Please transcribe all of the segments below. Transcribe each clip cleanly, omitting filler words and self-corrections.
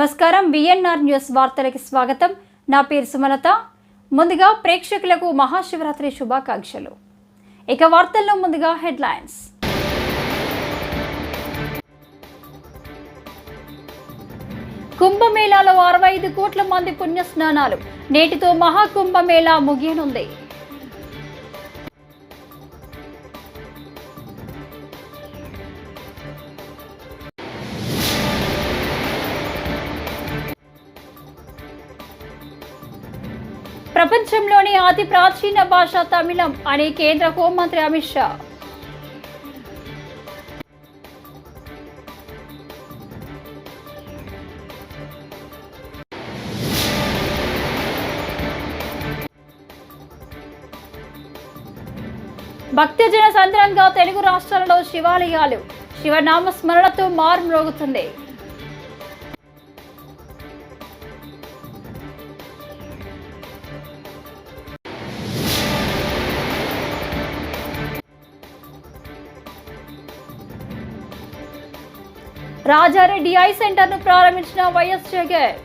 నమస్కారం VNR news వార్తలకు స్వాగతం. నా పేరు సుమలత. ముందుగా ప్రేక్షకులకు మహాశివరాత్రి శుభాకాంక్షలు. ఇక వార్తల్లో ముందుగా హెడ్లైన్స్. కుంభమేళాలో 65 కోట్ల మంది పుణ్యస్నానాలు. నేటితో మహాకుంభమేళా ముగియనుంది. ప్రపంచంలోని అతి ప్రాచీన భాష తమిళం అని కేంద్ర హోంమంత్రి అమిత్ షా. భక్తజన సంద్రంగా తెలుగు రాష్ట్రాలలో శివాలయాలు. శివనామ స్మరణతో మారుమ్రోగుతుంది. రాజారెడ్డి ఐ సెంటర్ ను ప్రారంభించిన వైఎస్ జగన్.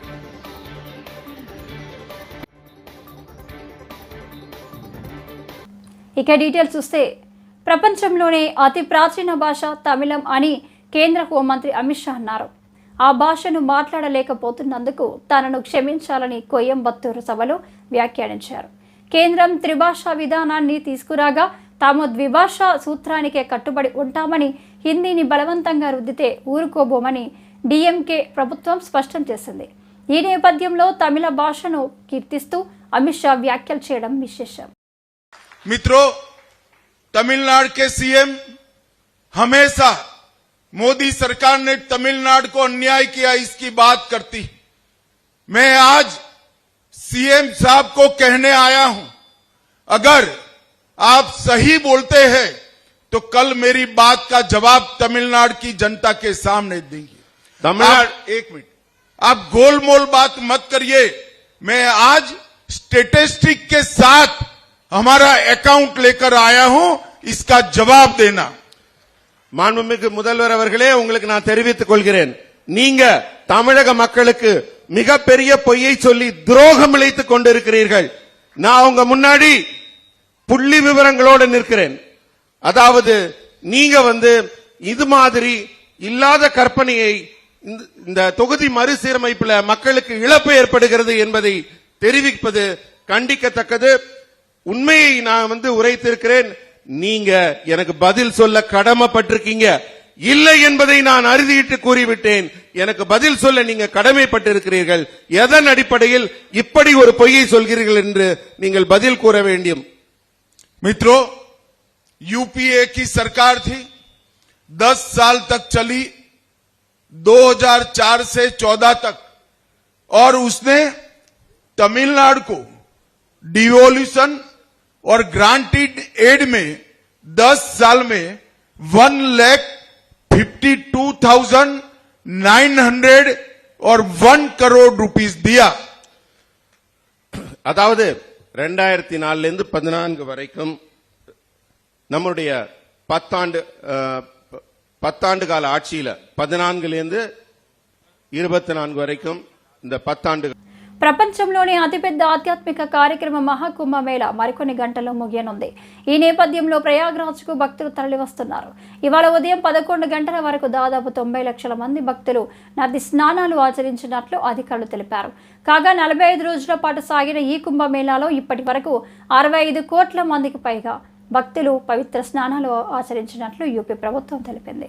ఇక డీటెయిల్స్ చూస్తే, ప్రపంచంలోనే అతి ప్రాచీన భాష తమిళం అని కేంద్ర హోంమంత్రి అమిత్ షా అన్నారు. ఆ భాషను మాట్లాడలేకపోతున్నందుకు తనను క్షమించాలని కోయంబత్తూరు సభలో వ్యాఖ్యానించారు. కేంద్రం త్రిభాషా విధానాన్ని తీసుకురాగా తాము ద్విభాషా సూత్రానికే కట్టుబడి ఉంటామని, హిందీని బలవంతంగా రుద్దితే ఊరుకోబోమని డిఎంకే ప్రభుత్వం స్పష్టం చేసింది. ఈ నేపథ్యంలో తమిళ భాషను కీర్తిస్తూ అమిత్ షా వ్యాఖ్యలు చేయడం విశేషం. मित्रों, तमिलनाडु के सीएम हमेशा मोदी सरकार ने तमिलनाडु को अन्याय किया इसकी बात करती। मैं आज सीएम साहब को कहने आया हूं, अगर आप सही बोलते हैं तो कल मेरी बात का जवाब तमिलनाडु की जनता के सामने देंगे। तमिलनाडु, एक मिनट, आप गोलमोल बात मत करिए। मैं आज स्टेटिस्टिक के साथ हमारा अकाउंट लेकर आया हूं, इसका जवाब देना. மாண்புமிகு முதல்வர் அவர்களே, உங்களுக்கு நான் தெரிவித்துக் கொள்கிறேன், நீங்க தமிழக மக்களுக்கு மிகப்பெரிய பொய்யை சொல்லி துரோகம் இழைத்துக் கொண்டிருக்கிறீர்கள். நான் உங்க முன்னாடி புள்ளி விவரங்களோடு நிற்கிறேன். அதாவது நீங்க இது மாதிரி இல்லாத கற்பனையை இந்த தொகுதி மறுசீரமைப்புல மக்களுக்கு இழப்பு ஏற்படுகிறது என்பதை தெரிவிப்பது கண்டிக்கத்தக்கது. உண்மையை நான் உரைத்திருக்கிறேன். நீங்க எனக்கு பதில் சொல்ல கடமைப்பட்டிருக்கீங்க. இல்லை என்பதை நான் அறுதியிட்டு கூறிவிட்டேன். எனக்கு பதில் சொல்ல நீங்க கடமைப்பட்டிருக்கிறீர்கள். எதன் அடிப்படையில் இப்படி ஒரு பொய்யை சொல்கிறீர்கள் என்று நீங்கள் பதில் கூற வேண்டும். मित्रों, यूपीए की सरकार थी, 10 साल तक चली, 2004 से 14 तक, और उसने तमिलनाडु को डिवोल्यूशन और ग्रांटेड एड में 10 साल में 1,52,901 करोड़ रुपीस दिया. அதாவது 2004 இருந்து 14 வரைக்கும் நம்முடைய 10 ஆண்டு கால ஆட்சியில 14 இருந்து 24 வரைக்கும் இந்த 10 ஆண்டு. ప్రపంచంలోనే అతిపెద్ద ఆధ్యాత్మిక కార్యక్రమం మహాకుంభమేళ మరికొన్ని గంటల్లో ముగియనుంది. ఈ నేపథ్యంలో ప్రయాగ్రాజ్కు భక్తులు తరలివస్తున్నారు. ఇవాళ ఉదయం 11 గంటల వరకు దాదాపు 90 లక్షల మంది భక్తులు నది స్నానాలు ఆచరించినట్లు అధికారులు తెలిపారు. కాగా 45 రోజుల పాటు సాగిన ఈ కుంభమేళాలో ఇప్పటి వరకు 65 కోట్ల మందికి పైగా భక్తులు పవిత్ర స్నానాలు ఆచరించినట్లు యూపీ ప్రభుత్వం తెలిపింది.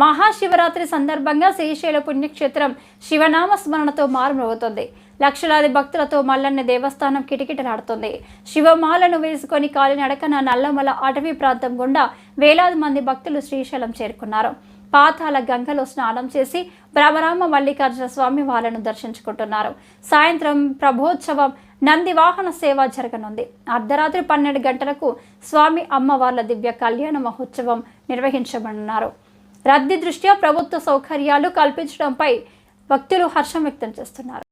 మహాశివరాత్రి సందర్భంగా శ్రీశైల పుణ్యక్షేత్రం శివనామ స్మరణతో మారుమ్రోగుతోంది. లక్షలాది భక్తులతో మల్లన్న దేవస్థానం కిటకిటలాడుతోంది. శివమాలను వేసుకొని కాలినడకన నల్లమల అటవీ ప్రాంతం గుండా వేలాది మంది భక్తులు శ్రీశైలం చేరుకున్నారు. పాతాల గంగలో స్నానం చేసి భ్రమరామ మల్లికార్జున స్వామి వాళ్లను దర్శించుకుంటున్నారు. సాయంత్రం ప్రభోత్సవం నంది వాహన సేవ జరగనుంది. అర్ధరాత్రి 12 గంటలకు స్వామి అమ్మవార్ల దివ్య కళ్యాణ మహోత్సవం నిర్వహించబడనున్నారు. రద్దీ దృష్ట్యా ప్రభుత్వ సౌకర్యాలు కల్పించడంపై భక్తులు హర్షం వ్యక్తం చేస్తున్నారు.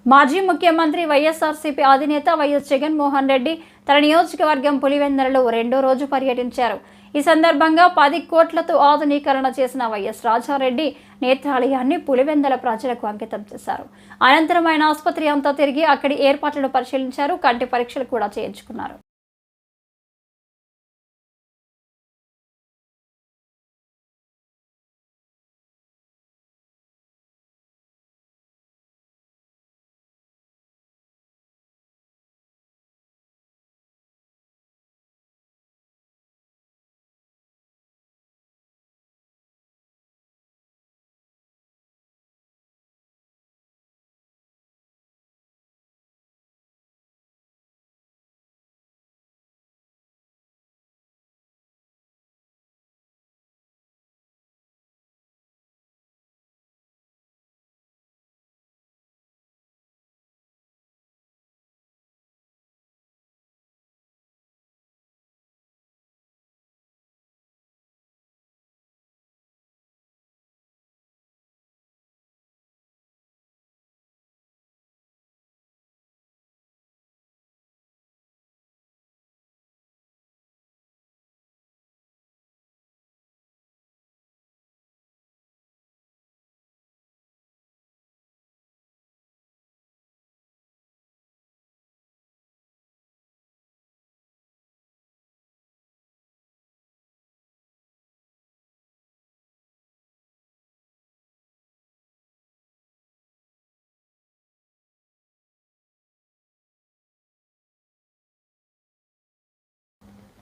మాజీ ముఖ్యమంత్రి వైఎస్ఆర్సీపీ అధినేత వైఎస్ జగన్మోహన్ రెడ్డి తన నియోజకవర్గం పులివెందులలో 2వ రోజు పర్యటించారు. ఈ సందర్భంగా 10 కోట్లతో ఆధునీకరణ చేసిన వైఎస్ రాజారెడ్డి నేత్రాలయాన్ని పులివెందుల ప్రజలకు అంకితం చేశారు. అనంతరం ఆయన ఆసుపత్రి అంతా తిరిగి అక్కడి ఏర్పాట్లను పరిశీలించారు. కంటి పరీక్షలు కూడా చేయించుకున్నారు.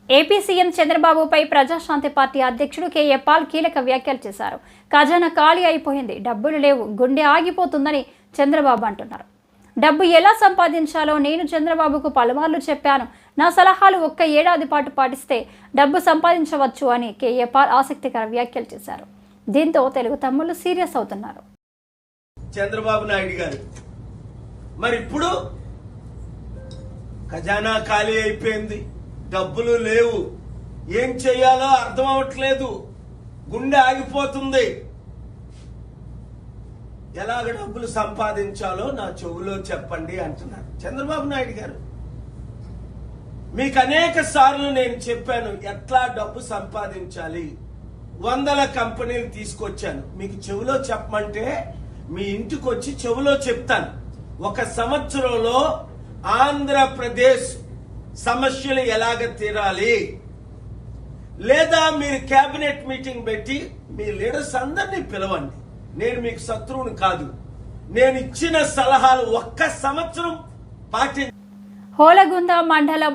ఏపీ సీఎం చంద్రబాబుపై ప్రజాశాంతి పార్టీ అధ్యక్షుడు కేఏ పాల్ కీలక వ్యాఖ్యలు చేశారు. ఖజానా ఖాళీ అయిపోయింది, డబ్బులు లేవు, గుండె ఆగిపోతుందని చంద్రబాబు అంటున్నారు. డబ్బు ఎలా సంపాదించాలో నేను చంద్రబాబుకు పలుమార్లు చెప్పాను. నా సలహాలు 1 ఏడాది పాటు పాటిస్తే డబ్బు సంపాదించవచ్చు అని కేఏ పాల్ ఆసక్తికర వ్యాఖ్యలు చేశారు. దీంతో తెలుగు తమ్ముళ్లు సీరియస్ అవుతున్నారు. చంద్రబాబు నాయుడు గారు మరి ఇప్పుడు ఖజానా ఖాళీ అయిపోయింది, డబ్బులు లేవు, ఏం చేయాలో అర్థం అవట్లేదు, గుండె ఆగిపోతుంది, ఎలాగ డబ్బులు సంపాదించాలో నా చెవులో చెప్పండి అంటున్నారు చంద్రబాబు నాయుడు గారు. మీకు అనేక సార్లు నేను చెప్పాను ఎట్లా డబ్బు సంపాదించాలి. 100 కంపెనీలు తీసుకొచ్చాను, మీకు చెవులో చెప్పమంటే మీ ఇంటికి వచ్చి చెవులో చెప్తాను. 1 సంవత్సరంలో ఆంధ్రప్రదేశ్ సమస్యలు ఎలాగ తీరాలి, లేదా మీరు కేబినెట్ మీటింగ్ పెట్టి మీ లీడర్స్ అందరినీ పిలవండి, నేను మీకు శత్రువుని కాదు. నేను ఇచ్చిన సలహాలు ఒక్క సంవత్సరం పాటించ. హోలగుంద మండలం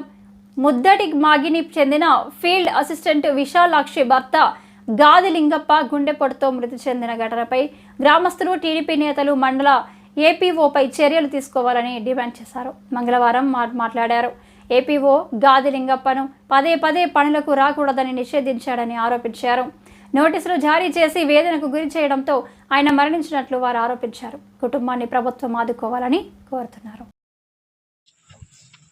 ముద్దటి మాగిని చెందిన ఫీల్డ్ అసిస్టెంట్ విశాలాక్షి భర్త గాదిలింగప్ప గుండెపోటుతో మృతి చెందిన ఘటనపై గ్రామస్తులు, టీడీపీ నేతలు మండల ఏపీఓపై చర్యలు తీసుకోవాలని డిమాండ్ చేశారు. మంగళవారం మాట్లాడారు. ఏపీఓ గాదిలింగప్పను పదే పదే పనులకు రాకూడదని నిషేధించాడని ఆరోపించారు. నోటీసులు జారీ చేసి వేదనకు గురి చేయడంతో ఆయన మరణించినట్లు వారు ఆరోపించారు. కుటుంబాన్ని ప్రభుత్వం ఆదుకోవాలని కోరుతున్నారు.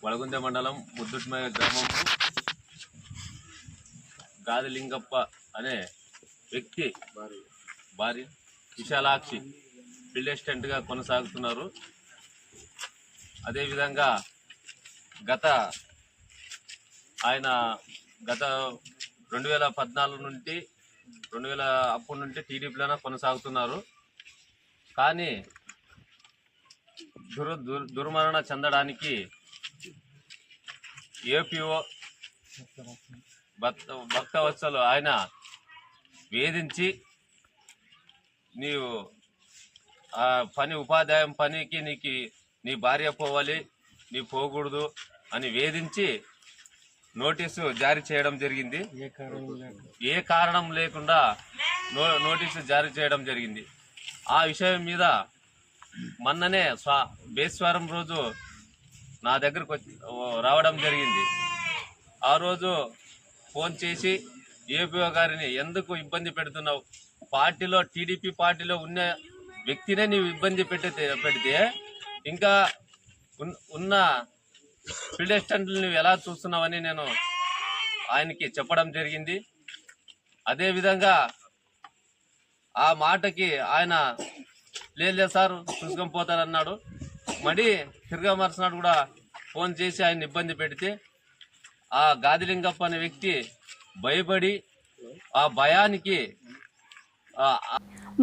వలగుంద మండలం ముద్దుట్మయ గ్రామం గాదిలింగప్ప అనే వ్యక్తి భార్య విశాలాక్షి ఫీల్డ్ అసిస్టెంట్గా కొనసాగుతున్నారు. అదేవిధంగా ఆయన గత 2014 నుండి అప్పటి నుండి టీడీపీలోనే కొనసాగుతున్నారు. కానీ దుర్మరణ చెందడానికి ఏపీఓ భక్తవత్సలు ఆయన వేధించి, నీవు ఆ ఉపాధ్యాయం పనికి నీ భార్య పోవాలి, నీ పోకూడదు అని వేధించి నోటీసు జారీ చేయడం జరిగింది. ఏ కారణం లేకుండా నోటీసు జారీ చేయడం జరిగింది. ఆ విషయం మీద మొన్ననే బేస్వారం రోజు నా దగ్గరకు రావడం జరిగింది. ఆ రోజు ఫోన్ చేసి ఏపీఓ గారిని, ఎందుకు ఇబ్బంది పెడుతున్నావు, పార్టీలో టీడీపీ పార్టీలో ఉన్న వ్యక్తినే నీవు ఇబ్బంది పెడితే ఇంకా ఉన్న ఫీల్డ్ అసిస్టెంట్లు నువ్వు ఎలా చూస్తున్నావని నేను ఆయనకి చెప్పడం జరిగింది. అదేవిధంగా ఆ మాటకి ఆయన లేదు సార్ చూసుకొని పోతారన్నాడు. మళ్ళీ తిరగా మరుసనాడు కూడా ఫోన్ చేసి ఆయన ఇబ్బంది పెడితే ఆ గాదిలింగప్ప అనే వ్యక్తి భయపడి ఆ భయానికి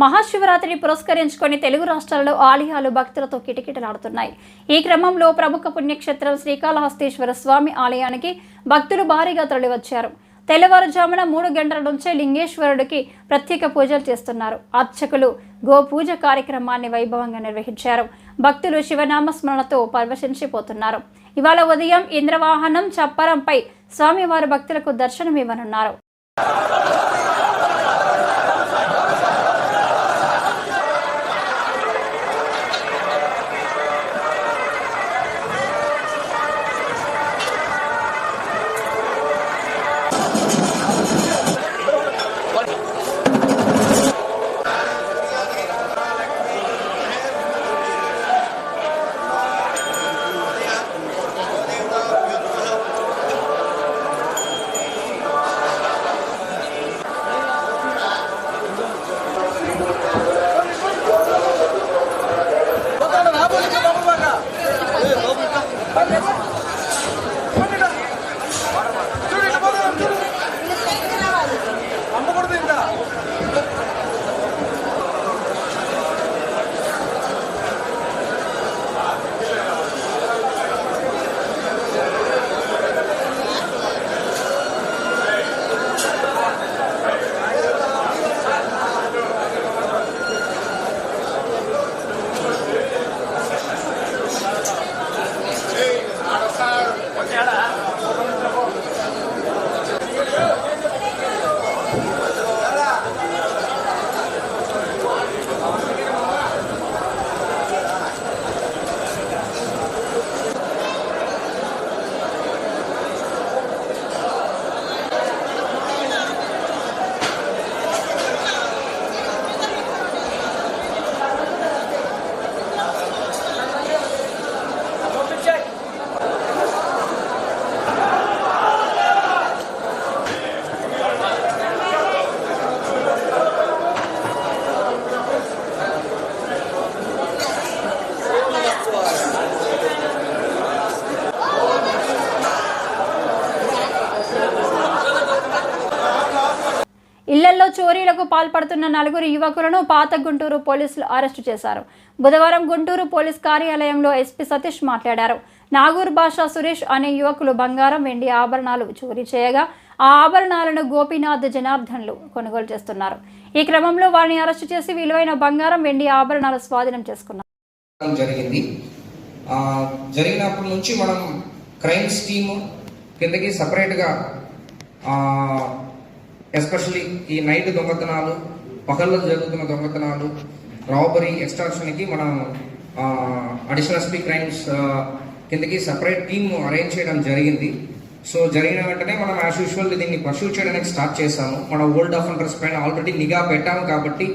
మహాశివరాత్రిని పురస్కరించుకొని తెలుగు రాష్ట్రాల్లో ఆలయాలు భక్తులతో కిటకిటలాడుతున్నాయి. ఈ క్రమంలో ప్రముఖ పుణ్యక్షేత్రం శ్రీకాళహస్తీశ్వర స్వామి ఆలయానికి భక్తులు భారీగా తరలివచ్చారు. తెల్లవారుజామున 3 గంటల నుంచే లింగేశ్వరుడికి ప్రత్యేక పూజలు చేస్తున్నారు. అర్చకులు గోపూజ కార్యక్రమాన్ని వైభవంగా నిర్వహించారు. భక్తులు శివనామస్మరణతో పరవశించిపోతున్నారు. ఇవాళ ఉదయం ఇంద్రవాహనం చప్పరంపై స్వామివారి భక్తులకు దర్శనమివ్వనున్నారు. ఇళ్లలో చోరీలకు పాల్పడుతున్న 4 యువకులను పాత గుంటూరు పోలీసులు అరెస్టు చేశారు. బుధవారం గుంటూరు పోలీస్ కార్యాలయంలో ఎస్పీ సతీష్ మాట్లాడారు. నాగూర్ భాషా సురేష్ అనే యువకులు బంగారం, వెండి ఆభరణాలు చోరీ చేయగా ఆ ఆభరణాలను గోపీనాథ్, జనార్దన్లు కొనుగోలు చేస్తున్నారు. ఈ క్రమంలో వారిని అరెస్టు చేసి విలువైన బంగారం, వెండి ఆభరణాలు స్వాధీనం చేసుకున్నారు. జరిగినప్పటి నుంచి మనం క్రైమ్స్ టీమ్ కిందకి సపరేట్గా ఎస్పెషల్లీ ఈ నైట్ దొంగతనాలు, పగల్లో జరుగుతున్న దొంగతనాలు, రాబరీ, ఎక్స్ట్రాక్షన్కి మనం అడిషనల్ ఎస్పీ క్రైమ్స్ కిందకి సపరేట్ టీమ్ అరేంజ్ చేయడం జరిగింది. సో జరిగిన వెంటనే మనం యాజ్ యూజువల్ దీన్ని పర్సూ చేయడానికి స్టార్ట్ చేశాము. మన ఓల్డ్ అఫెండర్స్ పైన ఆల్రెడీ నిఘా పెట్టాము కాబట్టి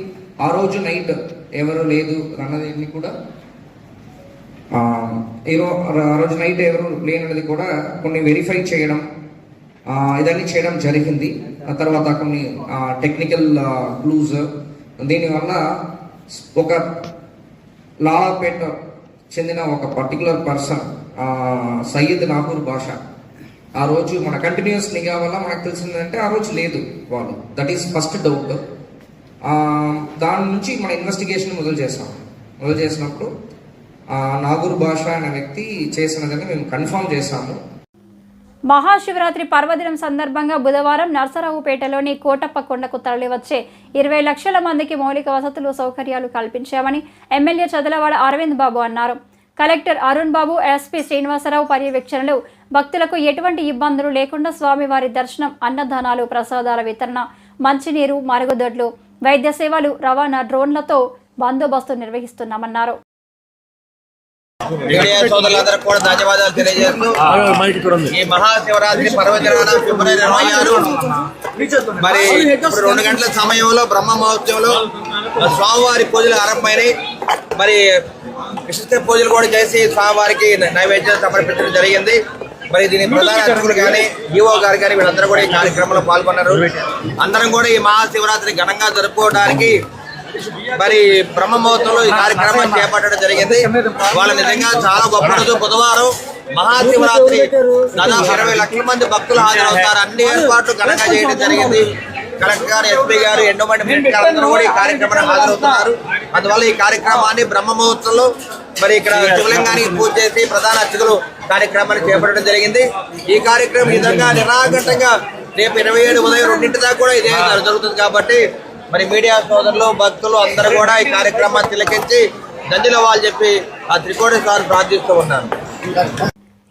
ఆ రోజు నైట్ ఎవరు లేదు అన్నది కూడా ఆ రోజు నైట్ ఎవరు లేనది కూడా కొన్ని వెరిఫై చేయడం ఇదన్నీ చేయడం జరిగింది. ఆ తర్వాత కొన్ని టెక్నికల్ క్లూజ్, దీనివల్ల ఒక లాలాపేట చెందిన ఒక పర్టికులర్ పర్సన్ సయ్యద్ నాగూర్ బాషా ఆ రోజు మన కంటిన్యూస్ నిఘా వల్ల మనకు తెలిసిందంటే ఆ రోజు లేదు వాళ్ళు. That is first doubt. దాని నుంచి మన ఇన్వెస్టిగేషన్ మొదలు చేసినప్పుడు నాగూర్ బాషా అనే వ్యక్తి చేసినదని మేము కన్ఫర్మ్ చేశాము. మహాశివరాత్రి పర్వదినం సందర్భంగా బుధవారం నర్సరావుపేటలోని కోటప్ప కొండకు తరలివచ్చే 20 లక్షల మందికి మౌలిక వసతులు, సౌకర్యాలు కల్పించామని ఎమ్మెల్యే చదలవాడ అరవింద్ బాబు అన్నారు. కలెక్టర్ అరుణ్ బాబు, ఎస్పీ శ్రీనివాసరావు పర్యవేక్షణలో భక్తులకు ఎటువంటి ఇబ్బందులు లేకుండా స్వామివారి దర్శనం, అన్నదానాలు, ప్రసాదాల వితరణ, మంచినీరు, మరుగుదొడ్లు, వైద్య సేవలు, రవాణా, డ్రోన్లతో బందోబస్తు నిర్వహిస్తున్నామన్నారు. సోదరులందరికీ కూడా ధన్యవాదాలు తెలియజేస్తూ ఈ మహాశివరాత్రి పర్వదినాన ఫిబ్రవరి 26 మరి ఇప్పుడు 2 గంటల సమయంలో బ్రహ్మ మహోత్సవంలో స్వామివారి పూజలు ఆరంభమైనాయి. మరి విశిష్ట పూజలు కూడా చేసి స్వామివారికి నైవేద్యం సమర్పించడం జరిగింది. మరి దీని ప్రధాన అర్చకులు కానీ, ఈవో గారు కానీ వీళ్ళందరూ కూడా ఈ కార్యక్రమంలో పాల్గొన్నారు. అందరం కూడా ఈ మహాశివరాత్రి ఘనంగా జరుపుకోవడానికి మరి బ్రహ్మ ముహూర్తంలో ఈ కార్యక్రమాన్ని చేపట్టడం జరిగింది. వాళ్ళ నిజంగా చాలా గొప్ప రోజు. బుధవారం మహాశివరాత్రి దాదాపు 20 లక్షల మంది భక్తులు హాజరవుతారు. అన్ని ఏర్పాట్లు ఘనంగా చేయడం జరిగింది. కలెక్టర్ గారు, ఎస్పీ గారు, ఎండోమెంట్ మినిస్టర్ కూడా ఈ కార్యక్రమానికి హాజరవుతున్నారు. అందువల్ల ఈ కార్యక్రమాన్ని బ్రహ్మ ముహూర్తంలో మరి ఇక్కడ శివలింగానికి పూజ చేసి ప్రధాన అర్చకులు కార్యక్రమాన్ని చేపట్టడం జరిగింది. ఈ కార్యక్రమం ఈ విధంగా నిరాఘంటంగా రేపు 27 ఉదయం 2 దాకా కూడా ఇదే జరుగుతుంది. కాబట్టి మరి మీడియా సోదరులు, భక్తులు అందరూ కూడా ఈ కార్యక్రమాన్ని తిలకించి ధన్యవాదాలు చెప్పి ఆ త్రికోణేశ్వరుని ప్రార్థిస్తూ ఉన్నాను.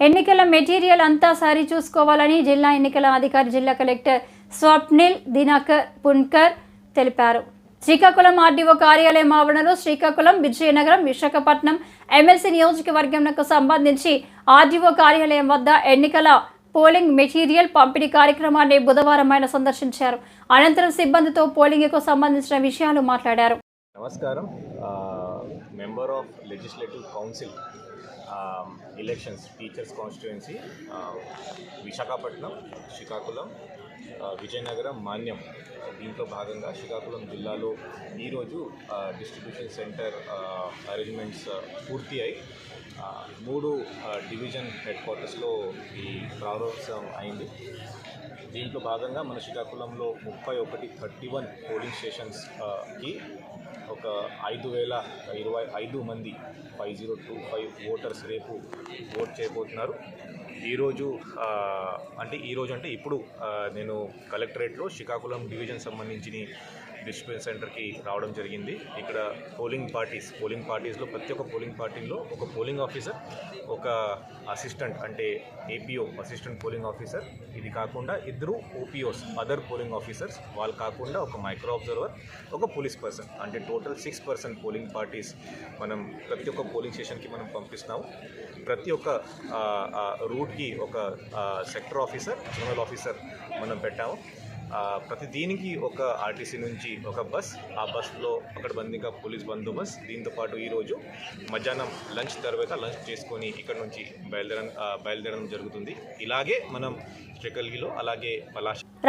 ఎన్నికల మెటీరియల్ అంతా సరి చూసుకోవాలని జిల్లా ఎన్నికల అధికారి, జిల్లా కలెక్టర్ స్వప్నిల్ దినకర్ పున్కర్ తెలిపారు. శ్రీకాకుళం ఆర్డీఓ కార్యాలయం ఆవరణలో శ్రీకాకుళం, విజయనగరం, విశాఖపట్నం ఎమ్మెల్సీ నియోజకవర్గంకు సంబంధించి ఆర్డీఓ కార్యాలయం వద్ద ఎన్నికల పోలింగ్ మెటీరియల్ పంపిణీ కార్యక్రమాన్ని బుధవారం ఆయన సందర్శించారు. అనంతరం సిబ్బందితో పోలింగ్కు సంబంధించిన విషయాలు మాట్లాడారు. నమస్కారం. Member of legislative council elections teachers constituency Visakhapatnam, Srikakulam, Vizianagaram, Manyam. దీంట్లో భాగంగా శ్రీకాకుళం జిల్లాలో ఈరోజు డిస్ట్రిబ్యూషన్ సెంటర్ అరేంజ్మెంట్స్ పూర్తి అయి 3 డివిజన్ హెడ్ క్వార్టర్స్లో ఈ ప్రారంభోత్సవం అయింది. దీంట్లో భాగంగా మన శ్రీకాకుళంలో 31 పోలింగ్ స్టేషన్స్కి ఒక 5,025 మంది 5025 ఓటర్స్ రేపు ఓట్ చేయబోతున్నారు. ఈరోజు అంటే ఇప్పుడు నేను కలెక్టరేట్లో శ్రీకాకుళం డివిజన్ సంబంధించిన డిస్ట్రిబ్యూషన్ సెంటర్కి రావడం జరిగింది. ఇక్కడ పోలింగ్ పార్టీస్లో ప్రతి ఒక్క పోలింగ్ పార్టీలో ఒక పోలింగ్ ఆఫీసర్, ఒక అసిస్టెంట్ అంటే ఏపీఓ అసిస్టెంట్ పోలింగ్ ఆఫీసర్, ఇది కాకుండా 2 ఓపీఓస్ అదర్ పోలింగ్ ఆఫీసర్స్, వాళ్ళు కాకుండా ఒక మైక్రో అబ్జర్వర్, ఒక పోలీస్ పర్సన్, అంటే టోటల్ 6 పోలింగ్ పార్టీస్ మనం ప్రతి ఒక్క పోలింగ్ స్టేషన్కి మనం పంపిస్తున్నాము. ప్రతి ఒక్క రూట్కి ఒక సెక్టర్ ఆఫీసర్, జోనల్ ఆఫీసర్ మనం పెట్టాము. ప్రతి దీనికి ఒక ఆర్టీసీ నుంచి ఒక బస్, ఆ బస్లో పకడ్బందీగా పోలీస్ బందోబస్తు. దీంతోపాటు ఈరోజు మధ్యాహ్నం లంచ్ తర్వాత లంచ్ చేసుకొని ఇక్కడ నుంచి బయలుదేరడం జరుగుతుంది. ఇలాగే మనం శ్రీకల్గిలో, అలాగే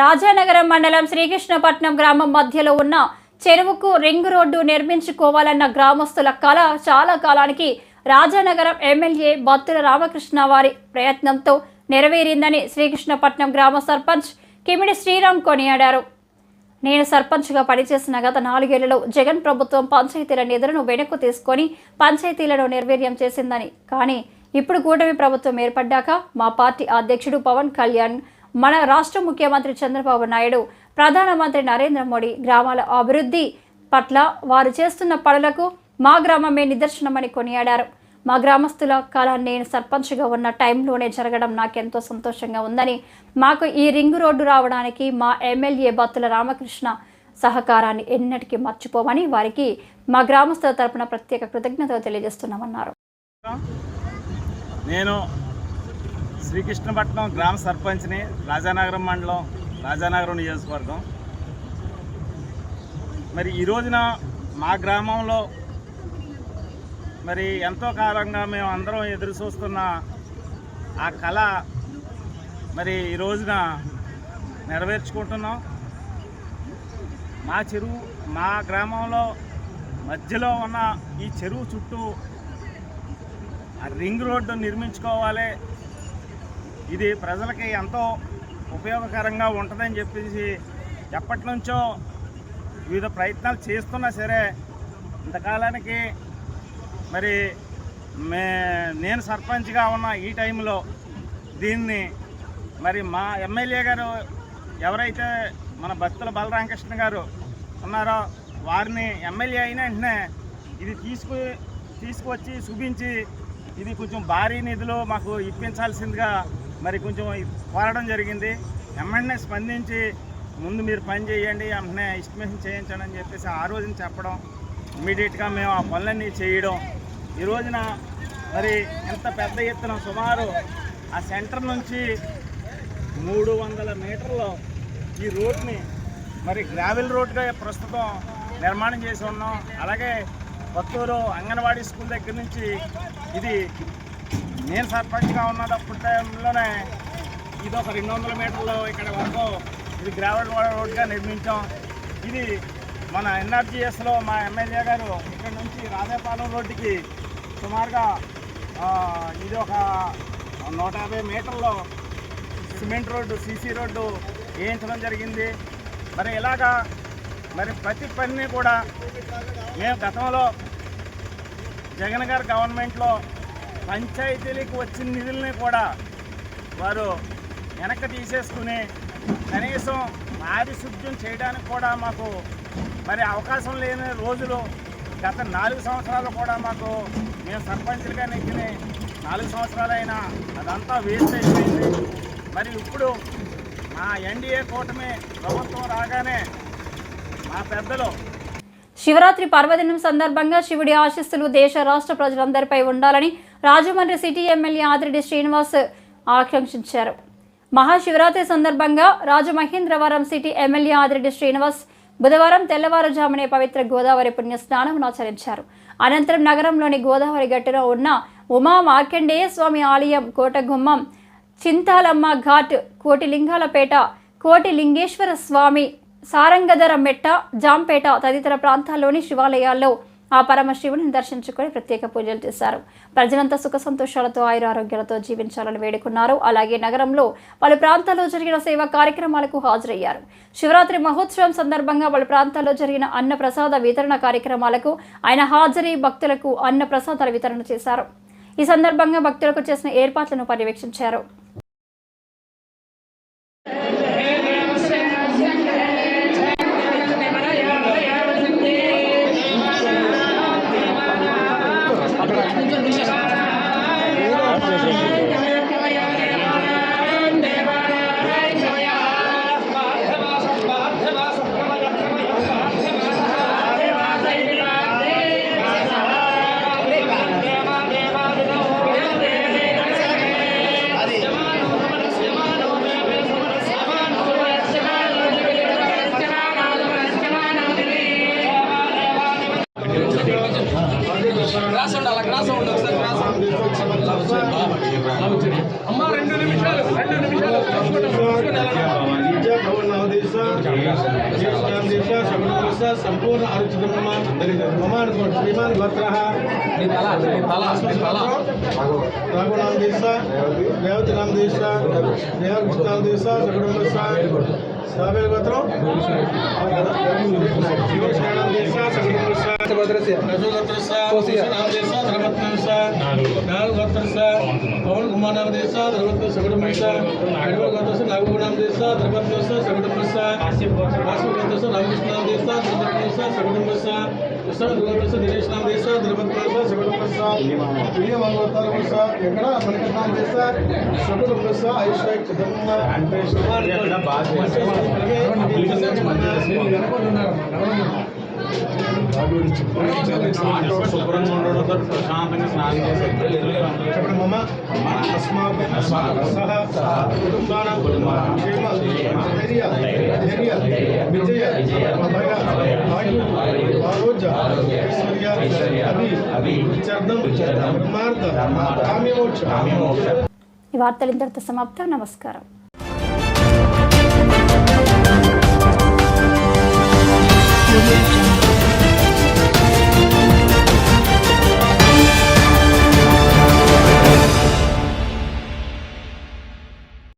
రాజానగరం మండలం శ్రీకృష్ణపట్నం గ్రామం మధ్యలో ఉన్న చెరువుకు రింగ్ రోడ్డు నిర్మించుకోవాలన్న గ్రామస్తుల కళ చాలా కాలానికి రాజానగరం ఎమ్మెల్యే బత్తుల రామకృష్ణ వారి ప్రయత్నంతో నెరవేరిందని శ్రీకృష్ణపట్నం గ్రామ సర్పంచ్ కిమిడి శ్రీరామ్ కొనియాడారు. నేను సర్పంచ్గా పనిచేసిన గత 4 ఏళ్లలో జగన్ ప్రభుత్వం పంచాయతీల నిధులను వెనక్కు తీసుకొని పంచాయతీలను నిర్వీర్యం చేసిందని, కానీ ఇప్పుడు కూటమి ప్రభుత్వం ఏర్పడ్డాక మా పార్టీ అధ్యక్షుడు పవన్ కళ్యాణ్, మన రాష్ట్ర ముఖ్యమంత్రి చంద్రబాబు నాయుడు ప్రధానమంత్రి నరేంద్ర మోడీ గ్రామాల అభివృద్ధి పట్ల వారు చేస్తున్న పనులకు మా గ్రామమే నిదర్శనమని కొనియాడారు. మా గ్రామస్తుల కళ నేను సర్పంచ్గా ఉన్న టైంలోనే జరగడం నాకెంతో సంతోషంగా ఉందని, మాకు ఈ రింగ్ రోడ్డు రావడానికి మా ఎమ్మెల్యే బత్తుల రామకృష్ణ సహకారాన్ని ఎన్నటికీ మర్చిపోమని వారికి మా గ్రామస్తుల తరపున ప్రత్యేక కృతజ్ఞతలు తెలియజేస్తున్నామన్నారు. నేను శ్రీకృష్ణపట్నం గ్రామ సర్పంచ్ని, రాజానగరం మండలం, రాజానగరం నియోజకవర్గం. మరి ఈ రోజున మా గ్రామంలో మరి ఎంతో కాలంగా మేము అందరం ఎదురు చూస్తున్న ఆ కళ మరి ఈ రోజున నెరవేర్చుకుంటున్నాం. మా గ్రామంలో మధ్యలో ఉన్న ఈ చెరువు చుట్టూ ఆ రింగ్ రోడ్డు నిర్మించుకోవాలి, ఇది ప్రజలకి ఎంతో ఉపయోగకరంగా ఉంటుందని చెప్పేసి ఎప్పటి నుంచో వివిధ ప్రయత్నాలు చేస్తున్నా సరే ఇంతకాలానికి మరి నేను సర్పంచ్గా ఉన్న ఈ టైంలో దీన్ని మరి మా ఎమ్మెల్యే గారు ఎవరైతే మన బత్తుల బలరామకృష్ణ గారు ఉన్నారో వారిని ఎమ్మెల్యే అయిన వెంటనే ఇది తీసుకువచ్చి చూపించి ఇది కొంచెం భారీ నిధులు మాకు ఇప్పించాల్సిందిగా మరి కొంచెం కోరడం జరిగింది. ఎమ్మెల్యే స్పందించి ముందు మీరు పని చేయండి, వెంటనే ఎస్టిమేషన్ చేయించండి అని చెప్పేసి ఆ రోజున చెప్పడం, ఇమీడియట్గా మేము ఆ పనులన్నీ చేయడం. ఈ రోజున మరి ఎంత పెద్ద ఎత్తున సుమారు ఆ సెంటర్ నుంచి 300 మీటర్లు ఈ రోడ్ని మరి గ్రావెల్ రోడ్గా ప్రస్తుతం నిర్మాణం చేసి ఉన్నాం. అలాగే కొత్తూరు అంగన్వాడీ స్కూల్ దగ్గర నుంచి ఇది నేను సర్పంచ్గా ఉన్నప్పుడు టైంలోనే ఇది ఒక 200 మీటర్లు ఇక్కడ వరకు ఇది గ్రావెల్ రోడ్గా నిర్మించాం. ఇది మన ఎన్ఆర్జీఎస్లో మా ఎమ్మెల్యే గారు ఇక్కడ నుంచి రాజాపాలెం రోడ్డుకి సుమారుగా ఇది ఒక 150 మీటర్లో సిమెంట్ రోడ్డు, సీసీ రోడ్డు వేయించడం జరిగింది. మరి ఇలాగా మరి ప్రతి పనిని కూడా మేము గతంలో జగన్ గారి గవర్నమెంట్లో పంచాయతీలకు వచ్చిన నిధుల్ని కూడా వారు వెనక్కి తీసేసుకుని కనీసం పారిశుద్ధ్యం చేయడానికి కూడా మాకు మరి అవకాశం లేని రోజులు గత 4 సంవత్సరాలు కూడా మాకు మేము సర్పంచ్లుగా నెగ్గిన 4 సంవత్సరాలైనా అదంతా వేస్ట్ అయిపోయింది. మరి ఇప్పుడు మా ఎన్డీఏ కూటమి ప్రభుత్వం రాగానే మా పెద్దలు శివరాత్రి పర్వదినం సందర్భంగా శివుడి ఆశీస్సులు దేశ రాష్ట్ర ప్రజలందరిపై ఉండాలని రాజమండ్రి సిటీ ఎమ్మెల్యే ఆదిరెడ్డి శ్రీనివాస్ ఆకాంక్షించారు. మహాశివరాత్రి సందర్భంగా రాజమహేంద్రవరం సిటీ ఎమ్మెల్యే ఆదిరెడ్డి శ్రీనివాస్ బుధవారం తెల్లవారుజామునే పవిత్ర గోదావరి పుణ్య స్నానం ఆచరించారు. అనంతరం నగరంలోని గోదావరి గట్టులో ఉన్న ఉమా మార్కండేయ స్వామి ఆలయం, కోటగుమ్మం, చింతాలమ్మ ఘాట్, కోటిలింగాలపేట, కోటిలింగేశ్వర స్వామి, సారంగధర మెట్ట, జాంపేట తదితర ప్రాంతాల్లోని శివాలయాల్లో ఆ పరమశివుని దర్శించుకొని ప్రత్యేక పూజలు చేశారు. ప్రజలంతా సుఖ సంతోషాలతో ఆయురారోగ్యాలతో జీవించాలని వేడుకున్నారు. అలాగే నగరంలో పలు ప్రాంతాల్లో జరిగిన సేవా కార్యక్రమాలకు హాజరయ్యారు. శివరాత్రి మహోత్సవం సందర్భంగా పలు ప్రాంతాల్లో జరిగిన అన్న ప్రసాద వితరణ కార్యక్రమాలకు ఆయన హాజరై భక్తులకు అన్న ప్రసాదాల వితరణ చేశారు. ఈ సందర్భంగా భక్తులకు చేసిన ఏర్పాట్లను పర్యవేక్షించారు. संपूर्ण आरक्षित श्रीमान भद्रः रघुनाम देशा रेवती नाम देशा रेवती नाम देशा సాబెల్ గోత్రం శివ శరణం దేశా సగుణముసా రజు గోత్రసా నామ దేశా ధర్మత్నసా నాగు గోత్రసా పవన్ కుమార్ నామ దేశా ధర్మత్న సగుణముసా అడవల్ గోత్రసా నాగు నామ దేశా ధర్మత్నసా సగుణముసా ఆసిఫ్ గోత్రసా రామకృష్ణ నామ దేశా ధర్మత్నసా సగుణముసా కృష్ణ గోత్రసా దినేష్ నామ దేశా ధర్మత్నసా సగుణముసా విలియం గోత్రసా ఎక్కడ మనకి నామ దేశా సగుణముసా ఐశ్వర్య ధర్మ శుభ్రంగా ఉండడంతో ప్రశాంతంగా స్నానం చేసి మమ ఈ వార్తలు ఇంతటితో సమాప్తం. నమస్కారం.